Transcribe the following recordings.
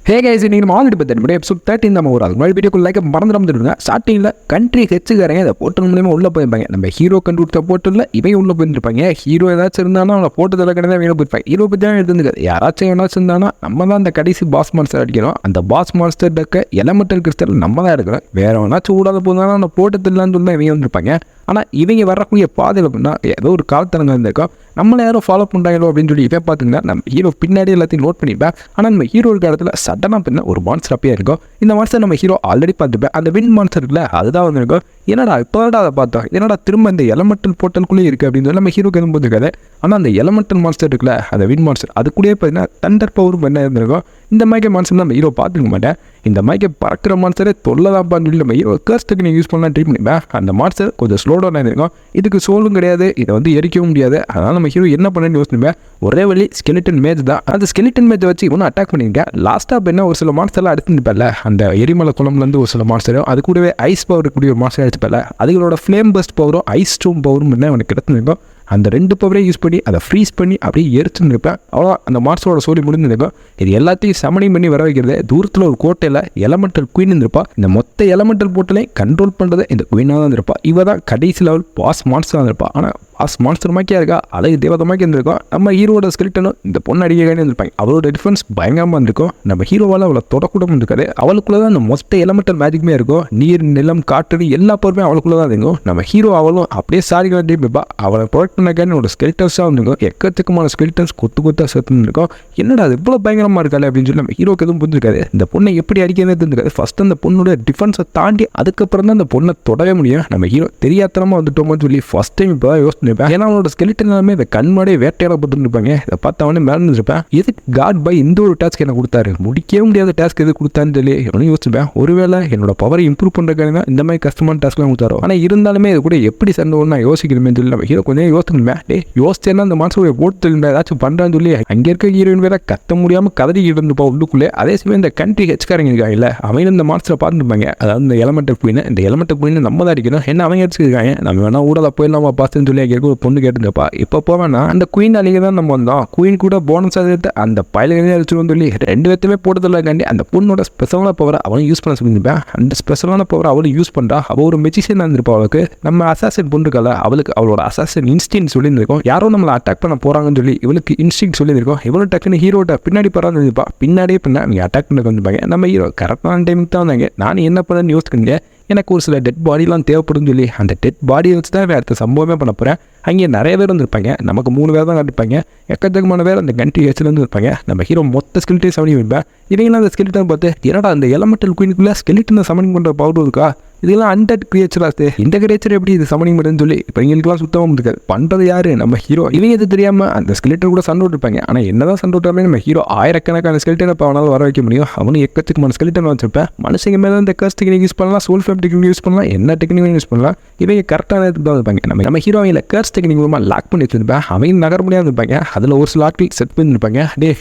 Hey guys, இன்னைக்கு நம்ம already பார்த்துட்டு எபிசோட் 13 நம்ம ஒரு அது வீடியோக்கு லைக் மறந்துடுங்க. ஸ்டார்டிங்கில் கண்ட்ரி ஹெச்சுக்காரங்க அதை போட்டு மூலியமா உள்ளே போயிருப்பாங்க. நம்ம ஹீரோ கண்டுபிடிச்ச போட்டில் இவங்க உள்ளே போயிருப்பாங்க. ஹீரோ ஏதாச்சும் இருந்தாலும் அவனை போட்டதில் கிடையாது வேணும் போயிருப்பாங்க. ஹீரோ பற்றி தான் எடுத்துருக்காது. யாராச்சும் ஏதாச்சும் இருந்தானா நம்ம தான் அந்த கடைசி பாஸ் மான்ஸ்டர் அடிக்கணும். அந்த பாஸ் மான்ஸ்டர் டக்க எலமெண்டல் கிறிஸ்டல் நம்ம தான் எடுக்கிறோம். வேற ஒன்றாச்சும் கூடாத போதுனாலும் அந்த போட்டதில்லான்னு சொல்லி இவங்க வந்திருப்பாங்க. ஆனால் இவங்க வரக்கூடிய பாதையில் அப்படின்னா ஏதோ ஒரு காலத்தரங்க இருந்திருக்கோம். நம்மளை யாரும் ஃபாலோ பண்ணுறாங்களோ அப்படின்னு சொல்லி இப்போ பார்த்தீங்கன்னா நம்ம ஹீரோ பின்னாடி எல்லாத்தையும் நோட் பண்ணிப்பேன். ஆனால் நம்ம ஹீரோ இருக்க இடத்துல சடனாக பின்ன ஒரு மான்ஸ்டர் அப்பயே இருக்கும். இந்த மான்ஸ்டர் நம்ம ஹீரோ ஆல்ரெடி பார்த்துப்பேன். அந்த வின் மான்ஸ்டர் இருக்குல்ல, அதுதான் வந்துருக்கும். என்னடா இப்போ அதை பார்த்தோம், என்னடா திரும்ப இந்த எலமெண்டல் போர்ட்டலுக்குள்ளே இருக்குது அப்படின்னு சொல்லி நம்ம ஹீரோக்கு எதுவும் போயிருக்காது. ஆனால் அந்த எலமெண்டல் மான்ஸ்டர் இருக்குல்ல, அந்த வின் மான்ஸ்டர் அது கூட பார்த்தீங்கன்னா தண்டர் பவரும் என்ன இருந்திருக்கும். இந்த மைக்கை மான்ஸ்டர் நம்ம ஹீரோ பார்த்துக்க மாட்டேன். இந்த மைக்கை பறக்கிற மான்ஸ்டரே தொல்லதாப்பான்னு சொல்லி நம்ம ஹீரோ கேர்ஸ்ட்டுக்கு நீங்கள் யூஸ் பண்ணலாம் ட்ரீட் பண்ணிப்பேன். அந்த மான்ஸ்டர் கொஞ்சம் ஸ்லோ டவுன் ஆகிருக்கும். இதுக்கு சோலும் கிடையாது, இதை வந்து எரிக்கவும் முடியாது. அதனால் நம்ம ஹீரோ என்ன பண்ணு யோசிப்பேன். ஒரே வழி ஸ்கெலிட்டன் மேஜ் தான். அந்த ஸ்கெலிட்டன் மேஜை வச்சு இவனும் அட்டாக் பண்ணியிருக்கேன். லாஸ்ட்டாக என்ன ஒரு சில மான்ஸ்டர்லாம் எடுத்துருப்பேன்ல, அந்த எரிமலை குளம்லேருந்து ஒரு சில மான்ஸ்டரும் அது கூடவே ஐஸ் பவர் இருக்கக்கூடிய ஒரு மான்ஸ்டர் எடுத்துப்பேன்ல, அதுகளோட ஃப்ளேம் பஸ்ட் பவரும் ஐஸ் ஸ்டோம் பவரும் என்ன அவனுக்கு எடுத்துருக்கும். அந்த ரெண்டு பவரே யூஸ் பண்ணி அதை ஃப்ரீஸ் பண்ணி அப்படியே எரிச்சுன்னு இருப்பேன். அவ்வளோ அந்த மான்ஸ்டரோட சோலி முடிஞ்சிருக்கும். இது எல்லாத்தையும் சமனிங் பண்ணி வர வைக்கிறது. தூரத்தில் ஒரு கோட்டையில் எலமெண்டல் குயின் இருந்திருப்பா. இந்த மொத்த எலமெண்டல் போர்ட்டலையும் கண்ட்ரோல் பண்ணுறது இந்த குயினாக தான் இருப்பா. இவ தான் கடைசி லெவல் பாஸ் மான்ஸ்டர் தான் இருப்பா. ஆனால் பாஸ் மான்ஸ்டர் மாக்கியா இருக்கா, அழகு தேவதமாக்கி இருந்திருக்கும். நம்ம ஹீரோட ஸ்கெலிட்டனும் இந்த பொண்ணு அடிக்கடி இருந்திருப்பாங்க. அவளோட டிஃபரன்ஸ் பயங்கரமாக இருந்திருக்கும். நம்ம ஹீரோவால் அவளை தொடக்கூடம் இருக்காது. அவளுக்குள்ள தான் அந்த மொத்த எலமெண்டல் மேஜிக்குமே இருக்கும். நீர், நிலம், காற்று எல்லா பொருளுமே அவளுக்குள்ள தான் இருக்கும். நம்ம ஹீரோ அவளும் அப்படியே சாரிக்கலாம் டீப்பா அவளை ப்ரொடக்ட் பண்ணக்கான ஒரு ஸ்கெலிட்டன்ஸாக இருந்திருக்கும். எக்கச்சக்கமான ஸ்கெலிட்டன்ஸ் கொத்து கொத்தாக சேர்த்து இருக்கும். என்னடா அது இவ்வளோ பயங்கரமாக இருக்காது அப்படின்னு சொல்லி நம்ம ஹீரோக்கு எதுவும் புரிஞ்சிருக்காது. இந்த பொண்ணை எப்படி அடிக்கிறதே தெரிஞ்சிருக்காது. ஃபர்ஸ்ட் அந்த பொண்ணோட டிஃபென்ஸை தாண்டி அதுக்கப்புறம் தான் அந்த பொண்ணை தொடவே முடியும். நம்ம ஹீரோ தெரியாதனமாக வந்துட்டோமோன்னு சொல்லி ஃபர்ஸ்ட் டைம் இப்போ யோசிச்சிருப்பேன். ஏன்னா அவனோட ஸ்கெலிட்டன் எல்லாமே இந்த கண்மாடியே வேட்டையாடப்பட்டு இருப்பாங்க. இதை பார்த்து அவனே மறந்துருப்பேன். எதுக்கு காட் பை இந்த ஒரு டாஸ்க் எனக்கு கொடுத்தாரு, முடிக்கவே முடியாத டாஸ்க் எது கொடுத்தான்னு சொல்லி அவனும் யோசிச்சுப்பேன். ஒருவேளை என்னோட பவரை இம்ப்ரூவ் பண்ணுறதுக்காக தான் இந்த மாதிரி கஷ்டமான டாஸ்க்லாம் கொடுத்தாரோ. ஆனால் இருந்தாலுமே இது கூட எப்படி சண்டை நான் யோசிக்கணுமே சொல்லி நம்ம ஹீரோ கொஞ்சம் யோசிக்கணுமே. யோசிச்சேன்னா அந்த மனசோட போட்டு ஏதாச்சும் பண்ணுறான்னு சொல்லி அங்கே இருக்க ஹீரோயின் வேற கத்த முடியாமல் கதறிக்கிட்டு இருந்துப்பா உள்ளுக்குள்ளே. அதே சமயம் இந்த கண்ட்ரி ஹெச்காரங்க இருக்காங்க இல்லை, அவங்க இந்த மான்ஸ்டரை பார்த்துருப்பாங்க. அதாவது இந்த எலமெண்டல் குயின், இந்த எலமெண்டல் குயின் நம்ம தான் அடிக்கணும். என்ன அவங்க அடிச்சுருக்காங்க, நம்ம வேணா ஊடல போயிடலாமா பார்த்துன்னு சொல்லி அங்கே இருக்க ஒரு பொண்ணு கேட்டுருப்பா. இப்போ போவேன்னா அந்த குயின் அழிக தான் நம்ம வந்தோம். குயின் கூட போனஸ் எடுத்து அந்த பயலுகளே அடிச்சுருவோம் சொல்லி ரெண்டு பேர்த்துமே போட்டதில்லைக்காண்டி அந்த பொண்ணோட ஸ்பெஷலான பவரை அவனும் யூஸ் பண்ண சொல்லியிருப்பேன். அந்த ஸ்பெஷலான பவரை அவளும் யூஸ் பண்ணுறா. அவள் ஒரு மெஜிஷியன் இருந்திருப்பா. அவளுக்கு நம்ம அசாசின் பொண்ணு இருக்கல, அவளுக்கு அவளோட அசாசின் இன்ஸ்டின் சொல்லியிருந்திருக்கோம். யாரோ நம்மளை அட்டாக் பண்ண போகிறாங்கன்னு சொல்லி இவளுக்கு இன்ஸ்டிங் சொல்லியிருக்கோம். இவனு டக்குன்னு ஹீரோட்ட பின்னாடி போகிறான்னு சொல்லியிருப்பா. பின்னாடியே பின்னா நீங்கள் அட்டாக் பண்ண வந்துருப்பாங்க. நம்ம ஹீரோ கரெக்டான டைமுக்கு தான் வந்தாங்க. நான் என்ன பண்ணேன்னு யோசிக்கிறீங்க. எனக்கு ஒரு சில டெட் பாடிலாம் தேவைப்படும் சொல்லி அந்த டெட் பாடியை வச்சு தான் அடுத்த சம்பவமே பண்ண போகிறேன். அங்கே நிறைய பேர் வந்துருப்பாங்க. நமக்கு 3 பேர் தான் கண்டிப்பாங்க. எக்கச்சக்கமான பேர் அந்த கண்ட்ரி ஹெச்லேருந்து இருப்பாங்க. நம்ம ஹீரோ மொத்த ஸ்கெலிட்டையும் சமனிங் வைப்பேன். இவங்களாம் அந்த ஸ்கெலிட்டன் பார்த்து என்னடா அந்த எலமெண்டல் குயினுக்குள்ளே ஸ்கெலிட்டனை சமனிங் பண்ணுற பவர் இருக்கா, இதெல்லாம் அண்டட் கிரியேச்சராக இந்த கிரியேச்சர் எப்படி இது சமனிங் பண்ணுன்னு சொல்லி இப்போ இவங்களுக்குலாம் சுத்தமாக இருக்காது. பண்ணுறது யார், நம்ம ஹீரோ. இவங்க இது தெரியாமல் அந்த ஸ்கெலிட்டர் கூட சண்டை விட்டுருப்பாங்க. ஆனால் என்னதான் சண்டை விட்டாலுமே நம்ம ஹீரோ ஆயிரக்கணக்கான ஸ்கெலிட்டனை இப்போ அவனால் வர வைக்க முடியும். அவனு எக்கச்சக்கமான ஸ்கெலிட்டன் வச்சிருப்பேன். மனுஷங்க மேலே இந்த கர்ஸ் டெக்னிக் யூஸ் பண்ணலாம், சோல் ஃபேம் டெக்னிக் யூஸ் பண்ணலாம், என்ன டெக்னிக் யூஸ் பண்ணலாம். இவங்க கரெக்டான இதுக்கு தான் இருப்பாங்க. நம்ம ஹீரோ அவங்கள கர்ஸ் டெக்னிக் மூலமாக லாக் பண்ணி வச்சிருப்பேன். அவங்க நகர முடியாது இருப்பாங்க. அதில் ஒரு சில ஆட்கள் செட் பண்ணியிருப்பாங்க.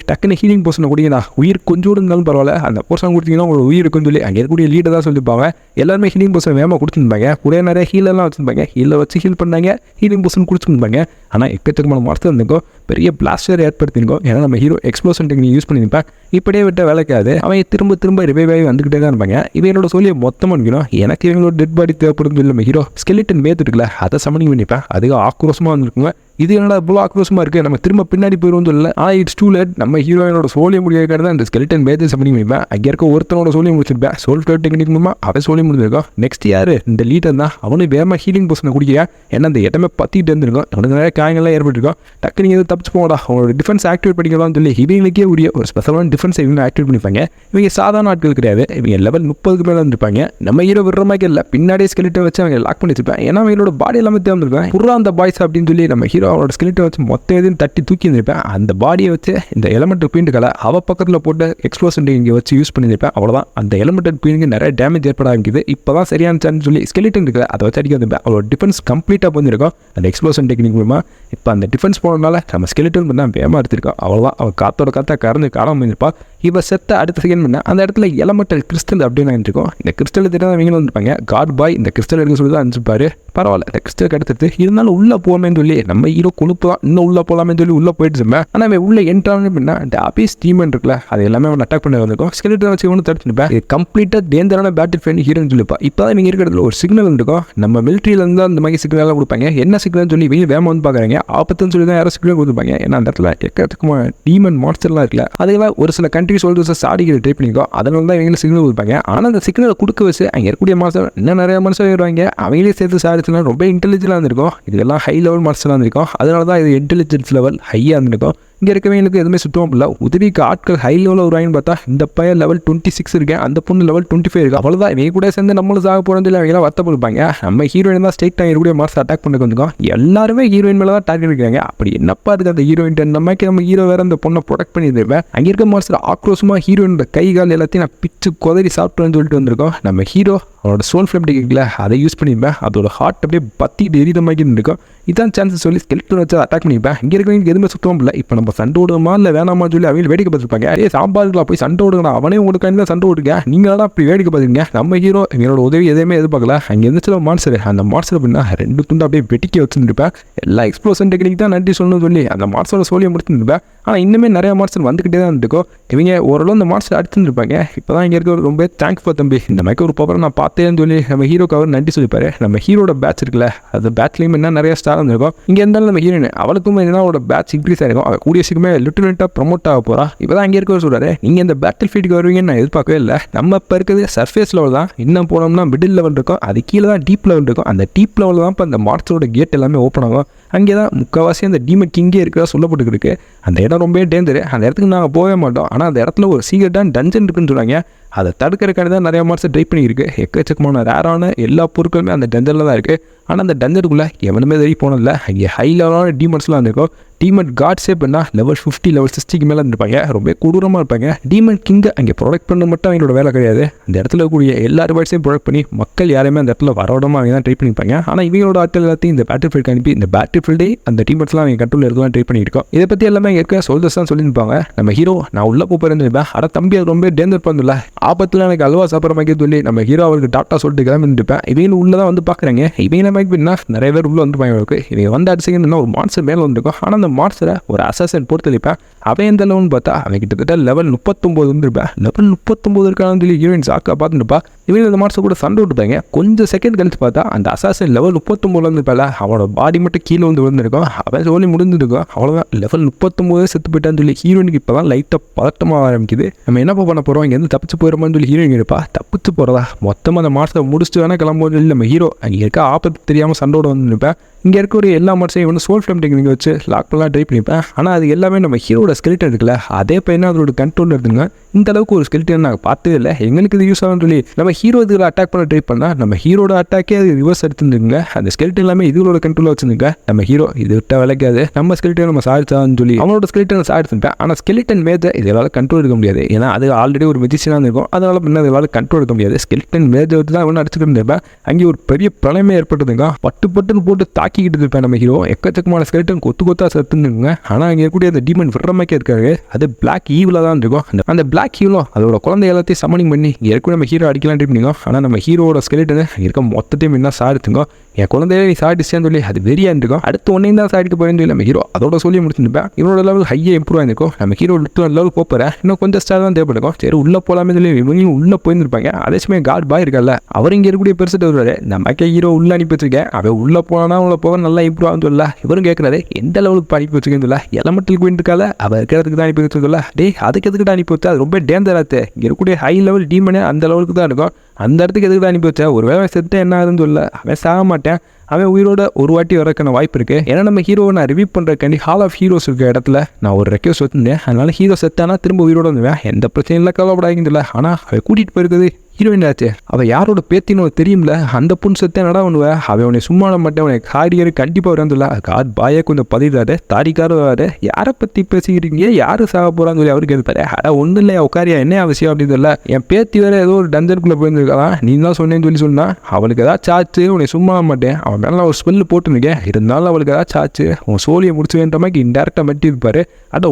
டக்குன்னு ஹீலிங் போர்ஷனை குடிங்கண்ணா, உயிர் கொஞ்சோடு இருந்தாலும் பரவாயில்ல, அந்த போர்ஷன் கொடுத்தீங்கன்னா உங்களுக்கு உயிர் இருக்குன்னு சொல்லி அங்கே இருக்கக்கூடிய லீடர் தான் சொல்லியிருப்பாங்க. எல்லாருமே ஹீலிங் போர்ஷன் வேகமாக கொடுத்துருப்பாங்க. கூட நிறைய ஹீலெல்லாம் வச்சுருப்பாங்க. ஹீலில் வச்சு ஹீல் பண்ணாங்க, ஹீலிங் போர்ஷன் கொடுத்துருப்பாங்க. ஆனால் எக்கச்சக்கமான மார்க்ஸ் இருந்திருக்கும். பெரிய பிளாஸ்டர் ஏற்படுத்திருக்கோம். ஏன்னா நம்ம ஹீரோ எக்ஸ்ப்ளோஷன் டெக்னிக் யூஸ் பண்ணியிருப்பேன். இப்படியே விட்ட வேலைக்காது. அவங்க திரும்ப திரும்ப ரிவைவ் ஆகி வந்துக்கிட்டே தான் இருப்பாங்க. இவங்களோட சொல்லியை மொத்தமாக நிற்கணும். எனக்கு இவங்களோட டெட் பாடி தேவைப்படும் சொல்லி நம்ம ஹீரோ ஸ்கெலிட்டன் மேத்து இருக்குல்ல, அதை சமனிங் பண்ணிப்பேன். அதுக்கு ஆக்ரோஷமாக வந்துருக்குங்க. இது என்னடா இவ்வளோ ஆக்ரோஷமாக இருக்குது, நம்ம திரும்ப பின்னாடி போயிடுவோம் சொல்லல. ஆனால் இட்ஸ் டூ லேட். நம்ம ஹீரோயினோட சோலியை முடியாத தான் இந்த ஸ்கெலிட்டன் மேத்து சமனிங் பண்ணிப்பேன். அங்கே இருக்க ஒருத்தனோட சோலியை முடிச்சிருப்பேன். சோல் ஃபேவ் டெக்னிக் மூலமாக அவன் சோலியை முடிஞ்சிருக்கோம். நெக்ஸ்ட் யார், இந்த லீடர் தான். அவனு வேகமாக ஹீலிங் போர்ஷனை குடிக்கிறா. ஏன்னா அந்த இடமே பற்றிட்டு இருந்திருக்கும். அவனுக்கு நிறைய காயங்கள்லாம் ஏற்பட்டிருக்கும். டக்கு நீங்கள் எதுவும் தப்பிச்சு போங்கடா, அவங்களோட டிஃபென்ஸ் ஆக்டிவேட் பண்ணிக்கலாம்னு சொல்லி இவங்களுக்கே உரிய ஒரு ஸ்பெஷலான டிஃபென்ஸ் இவங்க ஆக்டிவேட் பண்ணிப்பாங்க. இவங்க சாதாரண ஆட்கள் கிடையாது. இவங்க லெவல் 30க்கு மேலே இருந்திருப்பாங்க. நம்ம ஹீரோ விடுற மாதிரி இல்லை, பின்னாடியே ஸ்கெலிட்டை வச்சு அவங்க லாக் பண்ணி வச்சிருப்பேன். ஏன்னா அவங்களோட பாடி எல்லாமே தேர்ந்திருப்பேன். புறா அந்த பாய்ஸ் அப்படின்னு சொல்லி நம்ம ஹீரோ அவனோட ஸ்கெலிட்டை வச்சு மொத்த எதையும் தட்டி தூக்கி இருந்திருப்பேன். அந்த பாடியை வச்சு இந்த எலமெண்டல் குயின்களை அவள் பக்கத்தில் போட்டு எக்ஸ்ப்ளோஷன் இங்கே வச்சு யூஸ் பண்ணியிருப்பேன். அவ்வளோதான். அந்த எலமெண்டல் குயினுக்கு நிறைய டேமேஜ் ஏற்பட ஆரம்பிக்குது. இப்போ தான் சரியான சான்ஸ் சொல்லி ஸ்கெலிட்டன் இருக்குது, அதை வச்சு அடிக்க வந்துருப்பேன். அவளோட டிஃபென்ஸ் கம்ப்ளீட்டாக பண்ணியிருக்கோம் அந்த எக்ஸ்ப்ளோஷன் டெக்னிக் மூலமாக. இப்போ அந்த டிஃபென்ஸ் போனதுனால நம்ம ஸ்கெலிட்டன் பண்ணால் வேகமாக எடுத்திருக்கோம். அவ்வளோதான். அவள் காத்தோட காத்தா கறந்து காணாமல் பண்ணியிருப்பா. இவ செத்த அடுத்த செகண்ட் பண்ண அந்த இடத்துல எலமெண்டல் கிறிஸ்டல் அப்படின்னு இருக்கும். இந்த கிறிஸ்டல் தெரியாத அவங்களும் வந்துருப்பாங்க. காட் பாய் இந்த கிறிஸ்டல் எடுக்க சொல்லி தான் அனுப்பிச்சிருப்பாரு. பரவாயில்ல, இந்த கிறிஸ்டல் எடுத்துட்டு இருந்தாலும் உள்ள போவேன்னு சொல்லி நம்ம ஹீரோ கொழுப்பு தான் இன்னும் உள்ள போகலாமே சொல்லி உள்ள போயிட்டு ஆனால் அவன் உள்ள என்ட்ரானு அப்படின்னா இந்த அபீஸ் டீமன் இருக்குல்ல, அது எல்லாமே அவன் அட்டாக் பண்ணி வந்திருக்கும். ஸ்கெலிட்டன் வச்சு ஒன்று தடுத்துருப்பேன். இது கம்ப்ளீட்டாக டேஞ்சரான பேட்டில் ஃபீல்டு ஹீரோன்னு சொல்லிப்பா. இப்போ தான் இவங்க இருக்கிறதுல ஒரு சிக்னல் இருக்கும். நம்ம மிலிட்ரியிலேருந்து அந்த மாதிரி சிக்னல் கொடுப்பாங்க. என்ன சிக்னல் சொல்லி இவங்க வேமா வந்து பார்க்குறாங்க. ஆபத்துன்னு சொல்லி தான் யாரும் சிக்னல் கொடுத்துருப்பாங்க. ஏன்னா அந்த இடத்துல எக்கத்துக்குமா டீமன் மான்ஸ்டர்லாம் இருக்குல்ல, அதெல்லாம் ஒரு சில கண்ட்ரி சோல்ஜர்ஸ் சாடிக்கிற ட்ரை பண்ணிக்கோ. அதனால தான் இவங்க சிக்னல் கொடுப்பாங்க. ஆனால் அந்த சிக்னலை கொடுக்க வச்சு அங்கே இருக்கக்கூடிய மாஸ்டர் இன்னும் நிறைய மனுஷன் வருவாங்க. அவங்களே சேர்த்து சாடிச்சுலாம் ரொம்ப இன்டெலிஜென்ட்டாக இருந்திருக்கும். இதெல்லாம் ஹை லெவல் மாஸ்டராக இருந்திருக்கும். அதனால தான் இது இன்டெலிஜென்ஸ் லெவல் ஹையாக இருந்திருக்கும். இங்கே இருக்கவங்களுக்கு எதுவுமே சுத்தமாக இல்லை. உதவிக்கு ஆட்கள் ஹை லெவலில் வருவாங்கன்னு பார்த்தா இந்த பையன் லெவல் 26 இருக்கேன், அந்த பொண்ணு லெவல் 25 இருக்கு. அவ்வளோதான், இவங்க கூட சேர்ந்து நம்மளும் சாக போகிறது இல்லை. அவங்களாம் வருத்தப்படுப்பாங்க. நம்ம ஹீரோயின் தான் ஸ்டேட் இருக்கக்கூடிய மாஸ்டர் அட்டாக் பண்ண வந்துருக்கோம். எல்லாருமே ஹீரோயின் மேலே தான் டார்கெட் இருக்கிறாங்க. அப்படி என்னப்பா இருக்குது அந்த ஹீரோயின்? நம்ம ஹீரோ வேறு அந்த பொண்ணை ப்ரொடெக்ட் பண்ணியிருப்பேன். அங்கே இருக்க மாஸ்டர் ஆக்ரோஷமாக ஹீரோயினோட கை கால் எல்லாத்தையும் நான் பிச்சு கொதறி சாப்பிட்டுன்னு சொல்லிட்டு வந்திருக்கோம். நம்ம ஹீரோ அவனோட சோல் ஃபிளம் இருக்குல்ல, அதை யூஸ் பண்ணியிருப்பேன். அதோட ஹார்ட் அப்படியே பத்திட்டு எரித மாதிரி இருக்கும். இதான் சான்ஸ் சொல்லி ஸ்கெலிட்டன் வச்சு அட்டாக் பண்ணிப்பேன். இங்கே இருக்கிறவங்களுக்கு எதுவுமே சுத்தம் இல்லை. இப்போ நம்ம சண்டை விடுமா இல்லை வேணாமா சொல்லி அவங்க வேடிக்கை பார்த்துருப்பாங்க. சாம்பாருக்குலாம் போய் சண்டை விடுங்கடா, அவனே உங்களுக்கு தான் சண்டை விடுங்க, நீங்களாம் அப்படி வேடிக்கை பார்த்துருங்க. நம்ம ஹீரோ எங்களோட உதவி எதுவுமே எதிர்பார்க்கல. அங்கே இருந்துச்சு மான்சர். அந்த மான்சர் அப்படின்னா 2 துண்டு அப்படியே வெட்டிக்க வச்சுருப்பேன். எல்லா எக்ஸ்ப்ளோஷன் டெக்னிக் தான் நன்றி சொல்லணும்னு சொல்லி அந்த மான்சரோட சோழியை முடிச்சுருப்பேன். ஆனால் இன்னுமே நிறைய மான்சர் வந்துக்கிட்டே தான் இருக்கும். இவங்க ஓரளவு அந்த மான்சர் அடிச்சுருப்பாங்க. இப்போ தான் இங்கே இருக்க ரொம்ப தேங்க்ஸ் ஃபார் தம்பி, இந்த மாதிரி ஒரு பவரை நான் பார்த்தேன்னு சொல்லி நம்ம ஹீரோக்கு அவர் நன்றி சொல்லிப்பாரு. நம்ம ஹீரோட பேட்ச் இருக்குல்ல, அந்த பேட்ச்லேயும் என்ன நிறைய ஸ்டார் வந்துருக்கும். இங்கே இருந்தாலும் நம்ம ஹீரோயின் அவளுக்கும் என்ன அவரோட பேட்ச் இன்க்ரீஸ் ஆகிருக்கும். அவள் கூடிய சீக்கிரமே லிட்டரேட்டாக ப்ரமோட் ஆக போகிறா. இப்போ தான் அங்கே இருக்க சொல்கிறாரு, நீங்கள் இந்த பேட்டில் ஃபீல்டுக்கு வருவீங்கன்னு நான் எதிர்பார்க்கவே இல்லை. நம்ம இப்போ இருக்கிறது சர்ஃபேஸ் லெவல் தான். இன்னும் போனோம்னா மிடில் லெவல் இருக்கும், அது கீழே தான் டீப் லெவல் இருக்கும். அந்த டீப் லெவலில் தான் இப்போ அந்த மான்ஸ்டரோட கேட் எல்லாமே ஓப்பன் ஆகும். அங்கே தான் முக்கால்வாசி அந்த டீமன் கிங்கே இருக்கிறதா சொல்லப்பட்டுருக்கு. அந்த இடம் ரொம்ப டேஞ்சரு. அந்த இடத்துக்கு நாங்கள் போகவே மாட்டோம். ஆனால் அந்த இடத்துல ஒரு சீக்கிரட்டான டஞ்சன் இருக்குன்னு சொல்கிறாங்க. அதை தடுக்கிறக்கான தான் நிறையா மான்ஸ்டர் ட்ரை பண்ணியிருக்கு. எக்கச்சக்கமான ரேரான எல்லா பொருட்களுமே அந்த டஞ்சனில் தான் இருக்குது. ஆனால் அந்த டஞ்சனுக்குள்ளே எவனுமே தெரிய போனதில்லை. அங்கே ஹை லெவலான டீமன்ஸ்லாம் இருந்திருக்கும். டீமன் காட்ஸே பண்ணால் லெவல் 50 லெவல் 60க்கு மேலே இருந்திருப்பாங்க. ரொம்ப கொடூரமாக இருப்பாங்க. டீமன் கிங்கை அங்கே ப்ரொடெக்ட் பண்ண மட்டும் அவங்களோட வேலை கிடையாது. அந்த இடத்துல கூடிய எல்லா ரிவார்ட்ஸையும் ப்ரொடெக்ட் பண்ணி மக்கள் யாருமே அந்த இடத்துல வரவிடாமல் அவங்க தான் ட்ரை பண்ணியிருப்பாங்க. ஆனால் இவங்களோட ஆட்கள் எல்லாத்தையும் இந்த பேட்டில் ஃபீல்டு அனுப்பி இந்த பேட்டில் ஃபீல்டே அந்த டீமன்ஸ்லாம் அவங்க கண்ட்ரோலில் இருக்கலாம் ட்ரை பண்ணியிருக்கோம். இதை பற்றி எல்லாமே இங்கே இருக்க சோல்ஜர்ஸ் தான் சொல்லியிருப்பாங்க. நம்ம ஹீரோ நான் உள்ளே போகிறேன்னு இருப்பேன். ஆனால் தம்பி அது ரொம்ப டேஞ்சர் பண்ணல, ஆபத்தில் எனக்கு அல்வா சாப்பிட்ற மாதிரி சொல்லி நம்ம ஹீரோ அவருக்கு டாக்டா சொல்லிட்டு கிளம்பிருப்பேன். இவங்களும் உள்ளே தான் வந்து பார்க்குறாங்க. இவங்க மாதிரி பின்னா நிறைய பேர் உள்ளே வந்துருப்பாங்க. அவருக்கு இவங்க வந்து அடிச்சிங்கன்னா ஒரு மான்ஸ்டர் மேலே வந்துருக்கும். ஆனால் அந்த மான்ஸ்டரை ஒரு அசாசன் பொறுத்து அளிப்பேன். அவன் எந்த லெவல்னு பார்த்தா அவன் கிட்டத்தட்ட லெவல் 39 வந்துருப்பேன். லெவல் 39 இருக்கான்னு சொல்லி ஹீரோயின் சாக்கா பார்த்துட்டுப்பா. இவங்க இந்த மான்ஸ்டர் கூட சண்டை விட்டுப்பாங்க. கொஞ்சம் செகண்ட் கழிச்சு பார்த்தா அந்த அசாசன் லெவல் 39 வந்துருப்பால, அவனோட பாடி மட்டும் கீழே வந்து விழுந்திருக்கும். அவன் சொல்லி முடிஞ்சிருக்கும். அவ்வளோதான், லெவல் 39 செத்து போயிட்டான்னு சொல்லி ஹீரோயினுக்கு இப்போ தான் லைட்டாக பதட்டமாக ஆரம்பிக்குது. நம்ம என்ன பண்ண போகிறோம், இங்கே வந்து தப்பிச்சு போயிடுமான்னு சொல்லி ஹீரோயின் இருப்பா. தப்பிச்சு போகிறதா மொத்தமாக அந்த மான்ஸ்டரை முடிச்சுட்டு வேணால் கிளம்புவோம் சொல்லி நம்ம ஹீரோ அங்கே இருக்க ஆபத்து தெரியாமல் சண்டோட வந்துருப்பேன். இங்கே இருக்க ஒரு எல்லா மான்ஸ்டரையும் வந்து சோல் ஃப்ளேம் டெக்னிக் வச்சு லாக் பண்ணலாம் ட்ரை பண்ணிப்பேன். ஆனால் அது எல்லாமே நம்ம ஹீரோட ஸ்கெலிட்டன் இருக்குல்ல, அதே பையனா அதோட கண்ட்ரோல் இருக்குங்க. இந்த அளவுக்கு ஒரு ஸ்கெலிட்டன் நாங்கள் பார்த்ததே இல்லை. எங்களுக்கு இது யூஸ் ஆகும்னு சொல்லி நம்ம ஹீரோ இதில் அட்டாக் பண்ண ட்ரை பண்ணால் நம்ம ஹீரோட அட்டாக்கே அது ரிவர்ஸ் எடுத்துருந்துங்க. அந்த ஸ்கெலிட்டன் எல்லாமே இதுகளோட கண்ட்ரோலில் வச்சுருந்துங்க. நம்ம ஹீரோ இது விட்ட விளக்காது, நம்ம ஸ்கெலிட்டன் நம்ம சாடிச்சான்னு சொல்லி அவனோட ஸ்கெலிட்டன் சாடிச்சுப்பேன். ஆனால் ஸ்கெலிட்டன் மேஜர் இதனால் கண்ட்ரோல் எடுக்க முடியாது. ஏன்னா அது ஆல்ரெடி ஒரு மெஜிஷனாக இருக்கும். அதனால பின்ன இதனால் கண்ட்ரோல் எடுக்க முடியாது. ஸ்கெலிட்டன் மேஜர் வச்சு தான் அவனை அடிச்சுட்டு இருந்திருப்பேன். அங்கே ஒரு பெரிய பிரளயமே ஏற்பட்டதுங்க. பட்டுன்னு போட்டு தாக்கிக்கிட்டு இருப்பேன் நம்ம ஹீரோ. எக்கச்சக்கமான ஸ்கெலிட்டன் கொத்தா செத்துருந்துங்க. ஆனால் அங்கே இருக்கக்கூடிய அந்த டீமன் விடுறமைக்கே இருக்காரு. அது பிளாக் ஈவில் தான் இருக்கும். அந்த பிளாக் ஈவலும் அதோட குழந்தை எல்லாத்தையும் சமனிங் பண்ணி ஏற்கனவே நம்ம ஹீரோ அடிக்கலாம் ட்ரை பண்ணிங்க. ஆனால் நம்ம ஹீரோட ஸ்கெலிட்டன் இருக்க மொத்தத்தையும் என்ன சாடிச்சுங்க. என் குழந்தைய நீ சாடிச்சேன்னு சொல்லி அது வெறியா இருக்கும். அடுத்து ஒன்றையும் தான் சாடிக்க போயிருந்தோம் நம்ம ஹீரோ அதோட சொல்லி முடிச்சுருப்பேன். இவனோட லெவல் ஹையாக இம்ப்ரூவ் ஆயிருக்கும். நம்ம ஹீரோ லெவல் போகிறேன், இன்னும் கொஞ்சம் ஸ்டார் தான் தேவைப்படுக்கும். சரி உள்ளே போகலாமே சொல்லி இவங்களும் உள்ளே போயிருந்திருப்பாங்க. அதே சமயம் காட் பாய் இருக்கல, அவர் இங்கே இருக்கக்கூடிய பெருசிட்டு வருவாரு. நமக்கே ஹீரோ உள்ளே அனுப்பி வச்சிருக்கேன், அவன் உள்ளே போனா உள்ள போக நல்லா இம்ப்ரூவ் ஆகும் சொல்ல. இவரும் கேட்குறாரு எந்த லெவலுக்கு அனுப்பி வச்சிருக்கேன்னு சொல்ல. எலமெண்டல் குயின் இருக்கால, அவள் இருக்கிறதுக்கு தான் அனுப்பி வச்சிருக்கல. டே அதுக்கு எதுக்கிட்ட அனுப்பி வச்சா, அது ரொம்ப டேஞ்சராக இங்கே இருக்கக்கூடிய ஹை லெவல் டீமனே அந்த லெவலுக்கு தான் இருக்கும். அந்த இடத்துக்கு எதுக்கு தான் அனுப்பி வச்சா, ஒரு வேலை செத்து என்ன ஆகுதுன்னு சொல்ல. அவன் சாக மாட்டேன், அவன் உயிரோட ஒரு வாட்டி வரக்கான வாய்ப்பு இருக்குது. ஏன்னா நம்ம ஹீரோவை நான் ரிவ்யூ பண்ணுறக்காண்டி ஹால் ஆஃப் ஹீரோஸ் இருக்க இடத்துல நான் ஒரு ரெக்வஸ்ட் வச்சுருந்தேன். அதனால ஹீரோ செத்தானா திரும்ப உயிரோட வந்துவேன், எந்த பிரச்சனையும் இல்லை, கவலைப்படாதீங்கன்னு இல்லை. ஆனால் அவன் கூட்டிகிட்டு போயிருக்குது ஹீரோயின் ஆச்சு அவள் யாரோட பேத்தின்னு உனக்கு தெரியும்ல, அந்த பொண்ணு செத்தே நட பண்ணுவேன், அவன் உன்னை சும்மா மாட்டேன், உனக்கு காரியர் கண்டிப்பாக வராதுல்ல. கார் பாயை கொஞ்சம் பதிடாரு, தாடிக்கார வராரு, யாரை பற்றி பேசிக்கிறீங்க, யாரு சாக போகிறான்னு சொல்லி அவருக்கு இருப்பாரு. ஒன்றும் இல்லையா உட்காரியா, என்ன அவசியம் அப்படின்னு தெரியல, என் பேத்தி வேற ஏதோ ஒரு டஞ்சனுக்குள்ளே போயிருந்துருக்கலாம், நீ தான் சொன்னேன்னு சொன்னா அவளுக்கு ஏதாச்சும் ஆச்சு, உன்னை சும்மா மாட்டேன், அவன் மேலே ஒரு ஸ்மெல்லு போட்டுருக்கேன், இருந்தாலும் அவளுக்கு ஏதாச்சும் ஆச்சு, உன் சோழியை முடிச்சு வேண்ட மாதிரி இன்டெரக்டாக மட்டி இருப்பாரு.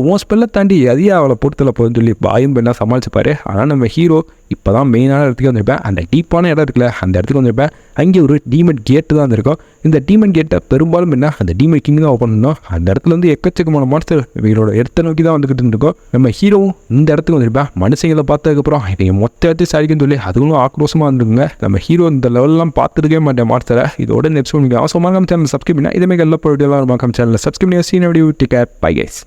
உன் ஸ்பெல்லை தாண்டி அதையே அவளை பொறுத்தல போகுதுன்னு சொல்லி பாயும் பெண்ணா சமாளிச்சுப்பாரு. ஆனால் நம்ம ஹீரோ இப்போ தான் மெயினான இடத்துக்கு வந்திருப்பேன், அந்த டீப்பான இடம் இருக்குல்ல அந்த இடத்துக்கு வந்திருப்பேன். அங்கே ஒரு டீமன் கேட்டு தான் இருந்திருக்கும். இந்த டீமன் கேட்டை பெரும்பாலும் என்ன அந்த டீமன் கிங் தான் ஓப்பன் பண்ணணும். அந்த இடத்துல வந்து எக்கச்சக்கமான மான்ஸ்டர் இவங்களோட இடத்தை நோக்கி தான் வந்துக்கிட்டு இருக்கோம். நம்ம ஹீரோவும் இந்த இடத்துக்கு வந்திருப்பேன். மனுஷங்களை பார்த்ததுக்கப்புறம் இவங்க மொத்த இடத்தையும் சாதிக்குன்னு சொல்லி அதுவும் ஆக்ரோஷமாக வந்துருக்குங்க. நம்ம ஹீரோ இந்த லெவலெலாம் பார்த்துருக்கவே மாட்டேன் மான்ஸ்டரை. இதோட நெக்ஸ்ட் உங்களுக்கு அவசரமாக நம்ம சேனல் சப்ஸ்கிரைப் பண்ணால் இதே மாதிரி எல்லாம் போய்ட்டு எல்லாம் சேனலில் சப்ஸ்கிரைப் பண்ணி சீன் எப்படி டேக் கேர் பை கைஸ்.